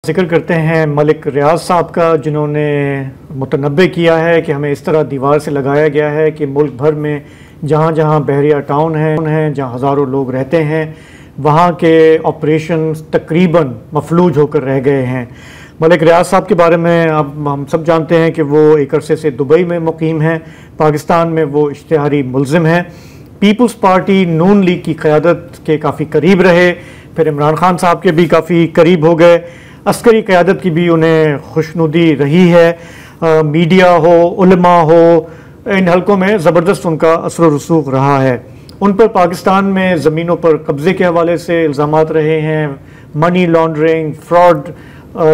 जिक्र करते हैं मलिक रियाज साहब का, जिन्होंने मुतनब्बे किया है कि हमें इस तरह दीवार से लगाया गया है कि मुल्क भर में जहाँ जहाँ बहरिया टाउन है, जहाँ हज़ारों लोग रहते हैं, वहाँ के ऑपरेशन तकरीबन मफलूज होकर रह गए हैं। मलिक रियाज साहब के बारे में अब हम सब जानते हैं कि वो एक अरसे से दुबई में मुकीम हैं। पाकिस्तान में वो इश्तिहारी मुलजिम हैं। पीपल्स पार्टी नून लीग की क़यादत के काफ़ी करीब रहे, फिर इमरान खान साहब के भी काफ़ी करीब हो गए। अस्करी क़यादत की भी उन्हें खुशनुदी रही है। मीडिया हो, उलमा हो, इन हलकों में ज़बरदस्त उनका असर व रसूख रहा है। उन पर पाकिस्तान में ज़मीनों पर कब्ज़े के हवाले से इल्ज़ामात रहे हैं, मनी लॉन्ड्रिंग, फ्रॉड।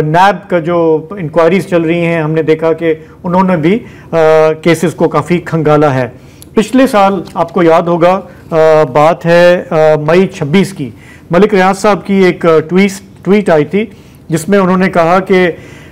नैब का जो इंक्वायरीज़ चल रही हैं, हमने देखा कि उन्होंने भी केसेस को काफ़ी खंगाला है। पिछले साल आपको याद होगा, बात है मई 26 की, मलिक रियाज साहब की एक ट्वीट आई थी जिसमें उन्होंने कहा कि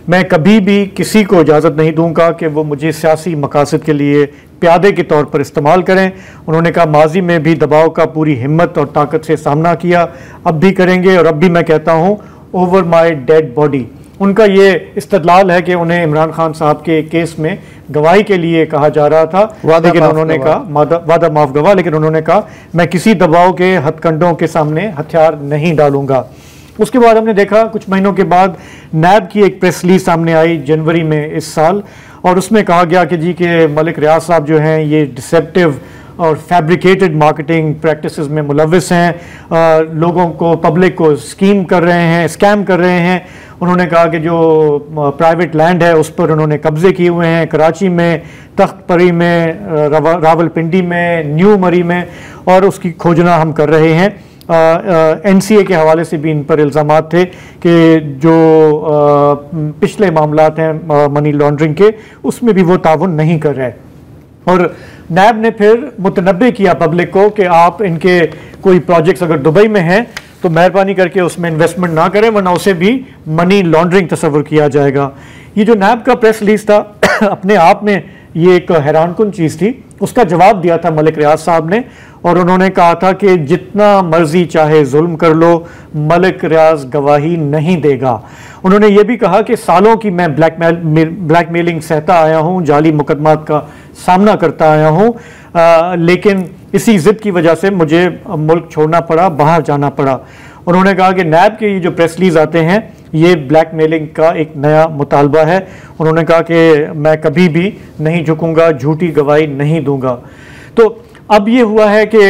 मैं कभी भी किसी को इजाज़त नहीं दूंगा कि वो मुझे सियासी मकासद के लिए प्यादे के तौर पर इस्तेमाल करें। उन्होंने कहा माजी में भी दबाव का पूरी हिम्मत और ताकत से सामना किया, अब भी करेंगे, और अब भी मैं कहता हूँ ओवर माई डेड बॉडी। उनका ये इस्तदलाल है कि उन्हें इमरान खान साहब के केस में गवाही के लिए कहा जा रहा था, लेकिन उन्होंने कहा वादा माफ गवाह, लेकिन उन्होंने कहा मैं किसी दबाव के हथकंडों के सामने हथियार नहीं डालूंगा। उसके बाद हमने देखा कुछ महीनों के बाद नैब की एक प्रेस रिलीज सामने आई जनवरी में इस साल, और उसमें कहा गया कि जी के मलिक रियाज साहब जो हैं ये डिसेप्टिव और फैब्रिकेटेड मार्केटिंग प्रैक्टिसेस में मुलविस हैं, लोगों को, पब्लिक को स्कैम कर रहे हैं। उन्होंने कहा कि जो प्राइवेट लैंड है उस पर उन्होंने कब्जे किए हुए हैं, कराची में, तख्त परी में, रावलपिंडी में, न्यू मरी में, और उसकी खोजना हम कर रहे हैं। NCA के हवाले से भी इन पर इल्ज़ामात थे कि जो पिछले मामलात हैं मनी लॉन्ड्रिंग के, उसमें भी वो ताउन नहीं कर रहे। और नैब ने फिर मुतनब्बे किया पब्लिक को कि आप इनके कोई प्रोजेक्ट्स अगर दुबई में हैं तो मेहरबानी करके उसमें इन्वेस्टमेंट ना करें, वरना उसे भी मनी लॉन्ड्रिंग तस्वर किया जाएगा। ये जो नैब का प्रेस रिलीज था अपने आप में ये एक हैरानकुन चीज़ थी। उसका जवाब दिया था मलिक रियाज साहब ने, और उन्होंने कहा था कि जितना मर्जी चाहे जुल्म कर लो, मलिक रियाज गवाही नहीं देगा। उन्होंने ये भी कहा कि सालों की मैं ब्लैकमेलिंग सहता आया हूँ, जाली मुकदमात का सामना करता आया हूँ, लेकिन इसी ज़िद की वजह से मुझे मुल्क छोड़ना पड़ा, बाहर जाना पड़ा। उन्होंने कहा कि नैब के ये जो प्रेस रिलीज आते हैं ये ब्लैकमेलिंग का एक नया मुतालबा है। उन्होंने कहा कि मैं कभी भी नहीं झुकूंगा, झूठी गवाही नहीं दूंगा। तो अब ये हुआ है कि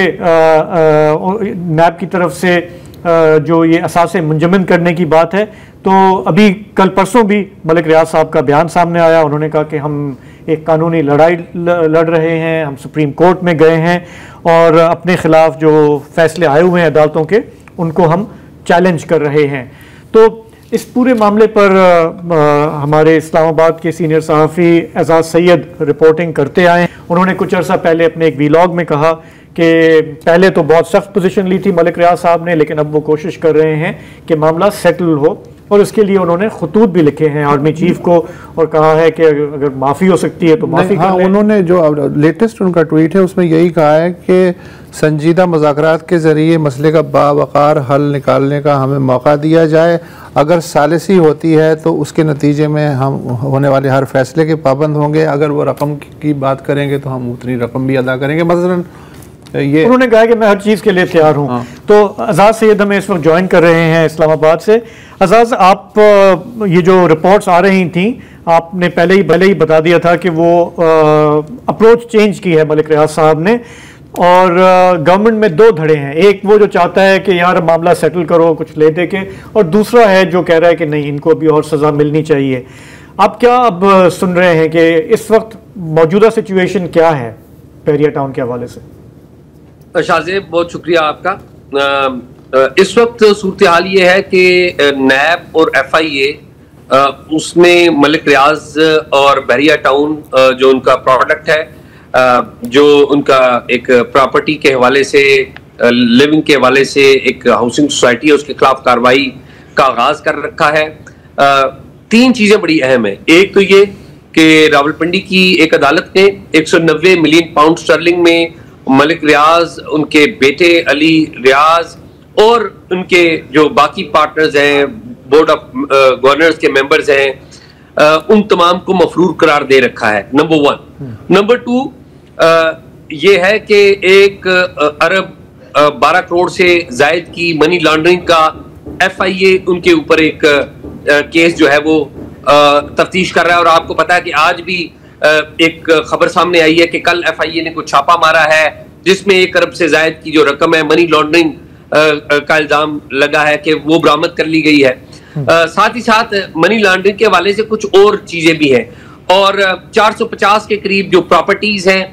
नैब की तरफ से जो ये असासे मुंजमद करने की बात है, तो अभी कल परसों भी मलिक रियाज साहब का बयान सामने आया। उन्होंने कहा कि हम एक कानूनी लड़ाई लड़ रहे हैं, हम सुप्रीम कोर्ट में गए हैं और अपने खिलाफ जो फैसले आए हुए हैं अदालतों के, उनको हम चैलेंज कर रहे हैं। तो इस पूरे मामले पर हमारे इस्लामाबाद के सीनियर सहाफ़ी एजाज सैयद रिपोर्टिंग करते आए। उन्होंने कुछ अर्सा पहले अपने एक वीलॉग में कहा कि पहले तो बहुत सख्त पोजीशन ली थी मलिक रियाज साहब ने, लेकिन अब वो कोशिश कर रहे हैं कि मामला सेटल हो, और इसके लिए उन्होंने खतूत भी लिखे हैं आर्मी चीफ को और कहा है कि अगर माफ़ी हो सकती है तो माफ़ी कर लें। उन्होंने जो लेटेस्ट उनका ट्वीट है उसमें यही कहा है कि संजीदा मुज़ाकरात के ज़रिए मसले का बावकार हल निकालने का हमें मौका दिया जाए। अगर सालिसी होती है तो उसके नतीजे में हम होने वाले हर फैसले के पाबंद होंगे। अगर वो रकम की बात करेंगे तो हम उतनी रकम भी अदा करेंगे। मसलन ये उन्होंने कहा कि मैं हर चीज़ के लिए तैयार हूँ। तो एजाज सैयद हमें इस वक्त ज्वाइन कर रहे हैं इस्लामाबाद से। एजाज, आप ये जो रिपोर्ट्स आ रही थी, आपने पहले ही बता दिया था कि वो अप्रोच चेंज की है मलिक रियाज साहब ने, और गवर्नमेंट में दो धड़े हैं। एक वो जो चाहता है कि यार मामला सेटल करो कुछ ले दे के, और दूसरा है जो कह रहा है कि नहीं, इनको अभी और सज़ा मिलनी चाहिए। आप क्या अब सुन रहे हैं कि इस वक्त मौजूदा सिचुएशन क्या है बहरिया टाउन के हवाले से? शाहजेब, बहुत शुक्रिया आपका। इस वक्त सूरत हाल ये है कि नैब और FIA उसने मलिक रियाज और बहरिया टाउन जो उनका प्रोडक्ट है, जो उनका एक प्रॉपर्टी के हवाले से, लिविंग के हवाले से एक हाउसिंग सोसाइटी है, उसके खिलाफ कार्रवाई का आगाज कर रखा है। तीन चीजें बड़ी अहम है। एक तो ये कि रावलपिंडी की एक अदालत ने 190 मिलियन पाउंड स्टर्लिंग में मलिक रियाज, उनके बेटे अली रियाज और उनके जो बाकी पार्टनर्स हैं, बोर्ड ऑफ गवर्नर्स के मेंबर्स हैं, उन तमाम को मफरूर करार दे रखा है, नंबर 1। नंबर 2 ये है कि 1 अरब 12 करोड़ से जायद की मनी लॉन्ड्रिंग का FIA उनके ऊपर एक केस जो है वो तफ्तीश कर रहा है। और आपको पता है कि आज भी एक खबर सामने आई है कि कल FIA ने कुछ छापा मारा है जिसमें 1 अरब से जायद की जो रकम है मनी लॉन्ड्रिंग का इल्जाम लगा है कि वो बरामद कर ली गई है। साथ ही साथ मनी लॉन्ड्रिंग के हवाले से कुछ और चीजें भी हैं और 450 के करीब जो प्रॉपर्टीज हैं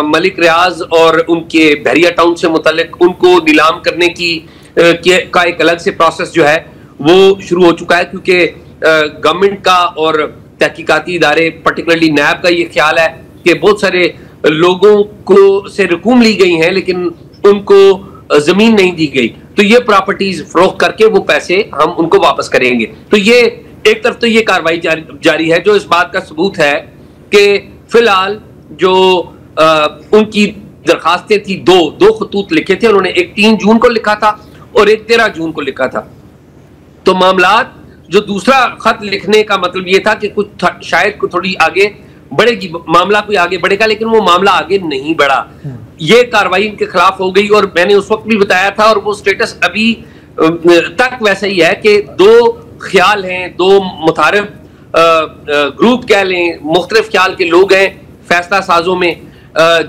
मलिक रियाज और उनके बहरिया टाउन से मुतल्लिक, उनको नीलाम करने का एक अलग से प्रोसेस जो है वो शुरू हो चुका है, क्योंकि गवर्नमेंट का और तहकीकाती इदारे पर्टिकुलरली नैब का ये ख्याल है कि बहुत सारे लोगों को से रकूम ली गई हैं लेकिन उनको जमीन नहीं दी गई, तो ये प्रॉपर्टीज फरोख्त करके वो पैसे हम उनको वापस करेंगे। तो ये एक तरफ तो ये कार्रवाई जारी है जो इस बात का सबूत है कि फिलहाल जो उनकी दरखास्तें थी, दो खतूत लिखे थे उन्होंने, एक 3 जून को लिखा था और एक 13 जून को लिखा था। तो मामलात जो दूसरा खत लिखने का मतलब ये था कि कुछ शायद कुछ थोड़ी आगे बढ़ेगी, मामला कोई आगे बढ़ेगा, लेकिन वो मामला आगे नहीं बढ़ा। ये कार्रवाई इनके खिलाफ हो गई और मैंने उस वक्त भी बताया था और वो स्टेटस अभी तक वैसा ही है कि 2 ख्याल हैं, 2 मुतारिफ ग्रुप कह लें, मुख्तलिफ ख्याल के लोग हैं फैसला साजों में,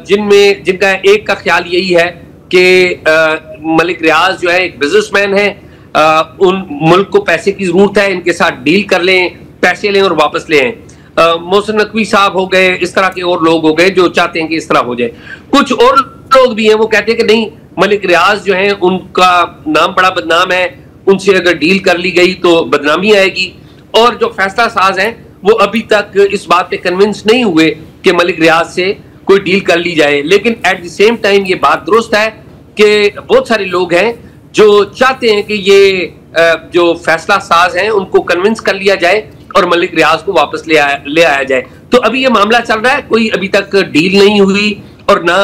जिनका एक का ख्याल यही है कि मलिक रियाज जो है एक बिजनेसमैन है, उन मुल्क को पैसे की जरूरत है, इनके साथ डील कर लें, पैसे लें और वापस ले आए। मोहसिन नकवी साहब हो गए, इस तरह के और लोग हो गए जो चाहते हैं कि इस तरह हो जाए। कुछ और लोग भी हैं वो कहते हैं कि नहीं, मलिक रियाज जो है उनका नाम बड़ा बदनाम है, उनसे अगर डील कर ली गई तो बदनामी आएगी। और जो फैसला साज हैं वो अभी तक इस बात पे कन्विंस नहीं हुए कि मलिक रियाज से कोई डील कर ली जाए। लेकिन एट द सेम टाइम ये बात दुरुस्त है कि बहुत सारे लोग हैं जो चाहते हैं कि ये जो फैसला साज हैं उनको कन्विंस कर लिया जाए और मलिक रियाज को वापस ले आया जाए। तो अभी ये मामला चल रहा है, कोई अभी तक डील नहीं हुई और ना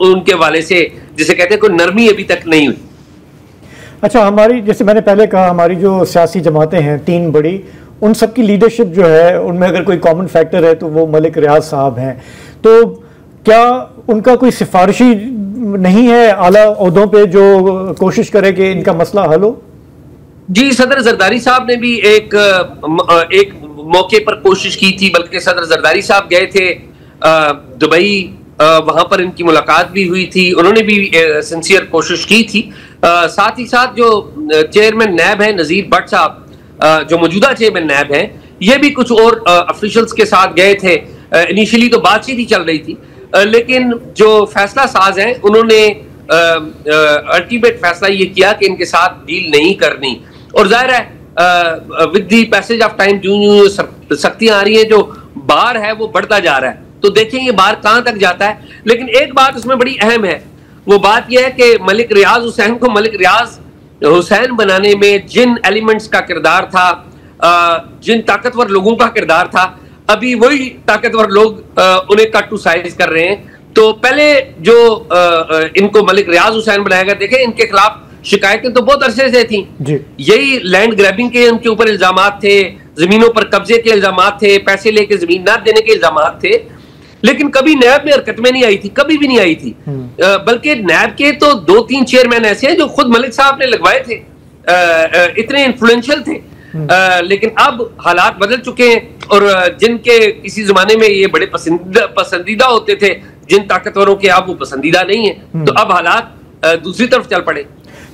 उनके वाले से जिसे कहते हैं कोई नरमी अभी तक नहीं हुई। अच्छा, हमारी जैसे मैंने पहले कहा, हमारी जो सियासी जमातें हैं 3 बड़ी, उन सब की लीडरशिप जो है उनमें अगर कोई कॉमन फैक्टर है तो वो मलिक रियाज साहब हैं। तो क्या उनका कोई सिफारिशी नहीं है आला ओहदों पे जो कोशिश करे कि इनका मसला हल हो? जी, सदर जरदारी साहब ने भी एक मौके पर कोशिश की थी, बल्कि सदर जरदारी साहब गए थे दुबई, वहां पर इनकी मुलाकात भी हुई थी, उन्होंने भी सिंसियर कोशिश की थी। साथ ही साथ जो चेयरमैन नैब है नजीर भट्ट साहब, जो मौजूदा चेयरमैन नैब हैं, ये भी कुछ और ऑफिशियल्स के साथ गए थे। इनिशियली तो बातचीत ही चल रही थी, लेकिन जो फैसला साज हैं उन्होंने अल्टीमेट फैसला ये किया कि इनके साथ डील नहीं करनी। और जाहिर है with the passage of time जो सख्तियां आ रही हैं, जो बार है वो बढ़ता जा रहा है, तो देखेंगे बार कहां तक जाता है। लेकिन एक बात उसमें बड़ी अहम है, वो बात यह है कि मलिक रियाज हुसैन को मलिक रियाज हुसैन बनाने में जिन एलिमेंट्स का किरदार था, जिन ताकतवर लोगों का किरदार था, अभी वही ताकतवर लोग उन्हें कट टू साइज कर रहे हैं। तो पहले जो इनको मलिक रियाज हुसैन बनाया गया, देखें इनके खिलाफ शिकायतें तो बहुत अरसे से थी, यही लैंड ग्रैबिंग के उनके ऊपर इल्जामात थे, जमीनों पर कब्जे के इल्जामात थे, पैसे लेके जमीन ना देने के इल्जामात थे, लेकिन कभी नैब में हरकत में नहीं आई थी, कभी भी नहीं आई थी। बल्कि नैब के तो 2-3 चेयरमैन ऐसे हैं जो खुद मलिक साहब ने लगवाए थे, इतने इन्फ्लुएंशियल थे। लेकिन अब हालात बदल चुके हैं और जिनके किसी जमाने में ये बड़े पसंदीदा होते थे, जिन ताकतवरों के अब वो पसंदीदा नहीं है, तो अब हालात दूसरी तरफ चल पड़े।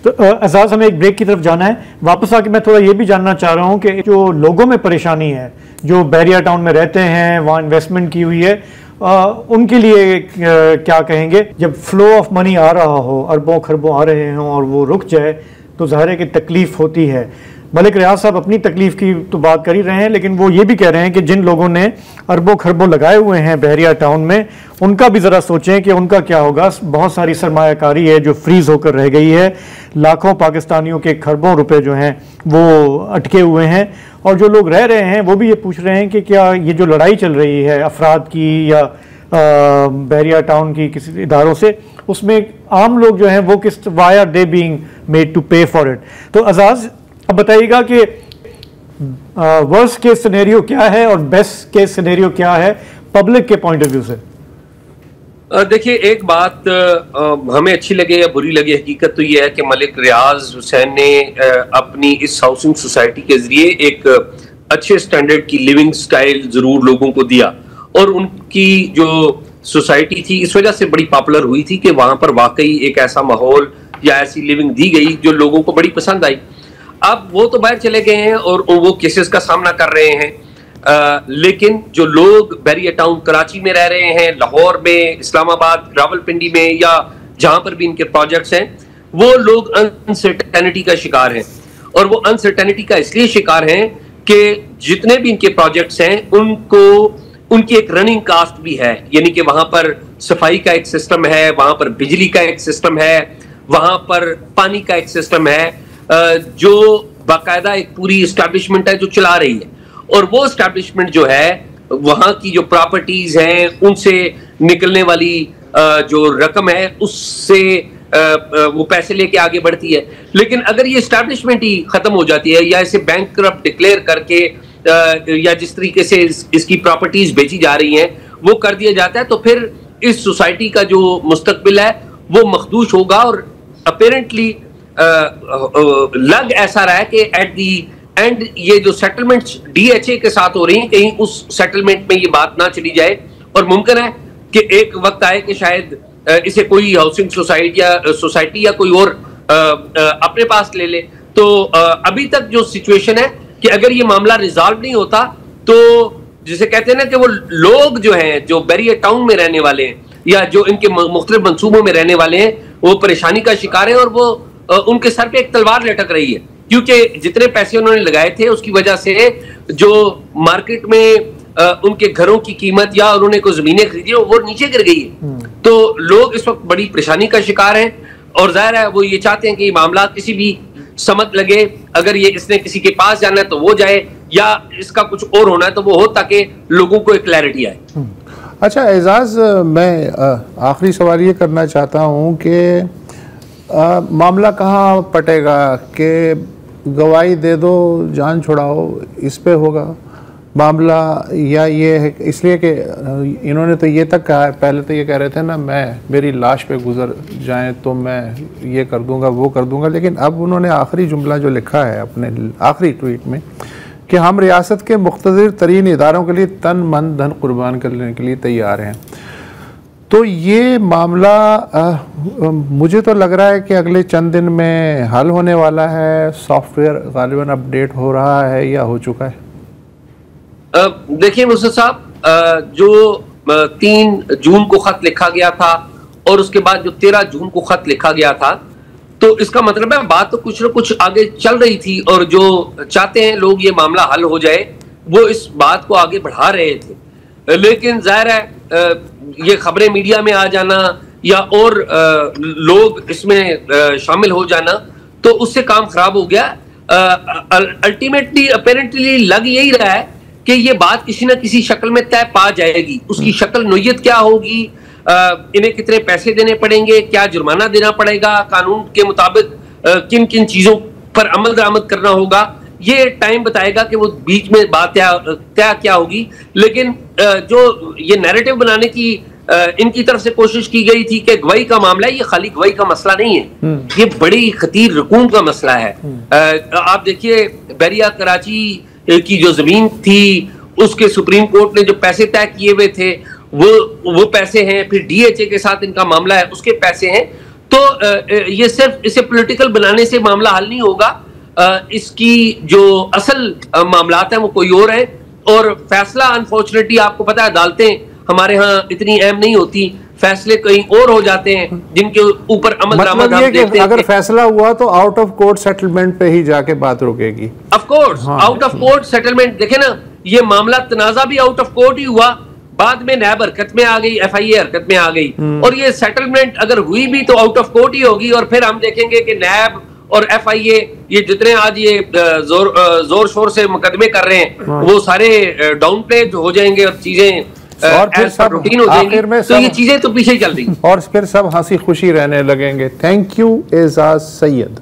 तो एजाज, हमें एक ब्रेक की तरफ जाना है। वापस आके मैं थोड़ा ये भी जानना चाह रहा हूँ कि जो लोगों में परेशानी है, जो बहरिया टाउन में रहते हैं, वहाँ इन्वेस्टमेंट की हुई है, उनके लिए क्या कहेंगे? जब फ्लो ऑफ मनी आ रहा हो, अरबों खरबों आ रहे हों और वो रुक जाए तो ज़ाहिर है कि तकलीफ़ होती है। मलिक रियाज साहब अपनी तकलीफ़ की तो बात कर ही रहे हैं, लेकिन वो ये भी कह रहे हैं कि जिन लोगों ने अरबों खरबों लगाए हुए हैं बहरिया टाउन में, उनका भी ज़रा सोचें कि उनका क्या होगा। बहुत सारी सरमायाकारी है जो फ्रीज होकर रह गई है, लाखों पाकिस्तानियों के खरबों रुपए जो हैं वो अटके हुए हैं, और जो लोग रह रहे हैं वो भी ये पूछ रहे हैं कि क्या ये जो लड़ाई चल रही है अफराद की या बहरिया टाउन की किसी इदारों से, उसमें आम लोग जो हैं वो किस why are they being made to pay for it. तो अजाज, अब बताइएगा कि वर्स्ट केस सिनेरियो क्या है और बेस्ट केस सिनेरियो क्या है पब्लिक के पॉइंट ऑफ व्यू से? देखिए, एक बात हमें अच्छी लगे या बुरी लगे, हकीकत तो ये है कि मलिक रियाज हुसैन ने अपनी इस हाउसिंग सोसाइटी के जरिए एक अच्छे स्टैंडर्ड की लिविंग स्टाइल जरूर लोगों को दिया, और उनकी जो सोसाइटी थी इस वजह से बड़ी पॉपुलर हुई थी कि वहां पर वाकई एक ऐसा माहौल या ऐसी लिविंग दी गई जो लोगों को बड़ी पसंद आई। अब वो तो बाहर चले गए हैं और वो केसेस का सामना कर रहे हैं, लेकिन जो लोग बैरिया टाउन कराची में रह रहे हैं, लाहौर में, इस्लामाबाद, रावलपिंडी में, या जहां पर भी इनके प्रोजेक्ट्स हैं, वो लोग अनसर्टेनिटी का शिकार हैं। और वो अनसर्टेनिटी का इसलिए शिकार हैं कि जितने भी इनके प्रोजेक्ट्स हैं उनको उनकी एक रनिंग कास्ट भी है, यानी कि वहां पर सफाई का एक सिस्टम है, वहां पर बिजली का एक सिस्टम है, वहां पर पानी का एक सिस्टम है, जो बाकायदा एक पूरी एस्टैब्लिशमेंट है जो चला रही है। और वो एस्टैब्लिशमेंट जो है, वहां की जो प्रॉपर्टीज हैं, उनसे निकलने वाली जो रकम है, उससे वो पैसे लेके आगे बढ़ती है। लेकिन अगर ये एस्टैब्लिशमेंट ही खत्म हो जाती है या इसे बैंकरप्ट डिक्लेयर करके या जिस तरीके से इसकी प्रॉपर्टीज बेची जा रही हैं वो कर दिया जाता है, तो फिर इस सोसाइटी का जो मुस्तकबिल है वो मखदूश होगा। और अपेरेंटली लग ऐसा रहा है कि एट दी एंड ये जो सेटलमेंट्स DHA के साथ हो रही हैं, कहीं उस सेटलमेंट में ये बात ना चली जाए, और मुमकिन है कि एक वक्त आए कि शायद इसे कोई हाउसिंग सोसाइटी या कोई और अपने पास ले ले। तो अभी तक जो सिचुएशन है कि अगर ये मामला रिजॉल्व नहीं होता तो जिसे कहते हैं ना कि वो लोग जो हैं, जो बैरिया टाउन में रहने वाले हैं या जो इनके मुख्तलिफ मंसूबों में रहने वाले हैं, वो परेशानी का शिकार है, और वो उनके सर पे एक तलवार लटक रही है, क्योंकि जितने पैसे उन्होंने लगाए थे उसकी वजह से जो मार्केट में उनके घरों की कीमत या उन्होंने कोई जमीनें खरीदी वो नीचे गिर गई है। तो लोग इस वक्त बड़ी परेशानी का शिकार हैं, और जाहिर है वो ये चाहते हैं कि ये मामला किसी भी समझ लगे, अगर ये इसने किसी के पास जाना है तो वो जाए, या इसका कुछ और होना है तो वो हो, ताकि लोगों को एक क्लैरिटी आए। अच्छा एजाज, मैं आखिरी सवाल ये करना चाहता हूँ कि मामला कहाँ पटेगा कि गवाही दे दो जान छुड़ाओ इस पे होगा मामला, या ये है इसलिए कि इन्होंने तो ये तक कहा है, पहले तो ये कह रहे थे ना मेरी लाश पे गुजर जाएं तो मैं ये कर दूंगा वो कर दूंगा, लेकिन अब उन्होंने आखिरी जुमला जो लिखा है अपने आखिरी ट्वीट में कि हम रियासत के मुख्तदिर तरीन इदारों के लिए तन मन धन कुर्बान करने के लिए तैयार हैं। तो ये मामला मुझे तो लग रहा है कि अगले चंद दिन में हल होने वाला है, सॉफ्टवेयर गालिबन अपडेट हो रहा है या हो चुका है? देखिए मुर्शद साहब, जो 3 जून को खत लिखा गया था और उसके बाद जो 13 जून को खत लिखा गया था, तो इसका मतलब है बात तो कुछ न कुछ आगे चल रही थी, और जो चाहते हैं लोग ये मामला हल हो जाए वो इस बात को आगे बढ़ा रहे थे। लेकिन जाहिर है ये खबरें मीडिया में आ जाना या और लोग इसमें शामिल हो जाना, तो उससे काम खराब हो गया। अल्टीमेटली अपेरेंटली लग यही रहा है कि ये बात किसी न किसी शक्ल में तय पा जाएगी। उसकी शक्ल नोयत क्या होगी, इन्हें कितने पैसे देने पड़ेंगे, क्या जुर्माना देना पड़ेगा, कानून के मुताबिक किन किन चीजों पर अमल दरामद करना होगा, ये टाइम बताएगा कि वो बीच में बात तय क्या होगी। लेकिन जो ये नैरेटिव बनाने की इनकी तरफ से कोशिश की गई थी कि गवाही का मामला है, ये खाली गवाही का मसला नहीं है, ये बड़ी खतीर रकूम का मसला है। आप देखिए बैरिया कराची की जो जमीन थी उसके सुप्रीम कोर्ट ने जो पैसे तय किए हुए थे वो पैसे हैं, फिर DHA के साथ इनका मामला है उसके पैसे हैं। तो ये सिर्फ इसे पॉलिटिकल बनाने से मामला हल नहीं होगा, इसकी जो असल मामलात हैं वो कोई और है। और फैसला अनफॉर्चुनेटली आपको पता है अदालतें हमारे यहाँ इतनी अहम नहीं होती, फैसले कहीं और हो जाते हैं जिनके ऊपर अमल दरामद हम देखते हैं। अगर फैसला हुआ तो आउट ऑफ कोर्ट सेटलमेंट पे ही जाके बात रुकेगी। Of course out of court settlement, देखे ना ये मामला तनाजा भी आउट ऑफ कोर्ट ही हुआ, बाद में नैब हरकत में आ गई, FIA हरकत में आ गई, और ये सेटलमेंट अगर हुई भी तो आउट ऑफ कोर्ट ही होगी। और फिर हम देखेंगे कि नैब और FIA ये जितने आज ये जोर शोर से मुकदमे कर रहे हैं वो सारे डाउन प्ले हो जाएंगे और चीजें और फिर सब रूटीन हो जाएंगी। तो ये चीजें तो पीछे ही चल रही और फिर सब हंसी खुशी रहने लगेंगे। Thank you Ejaz Syed.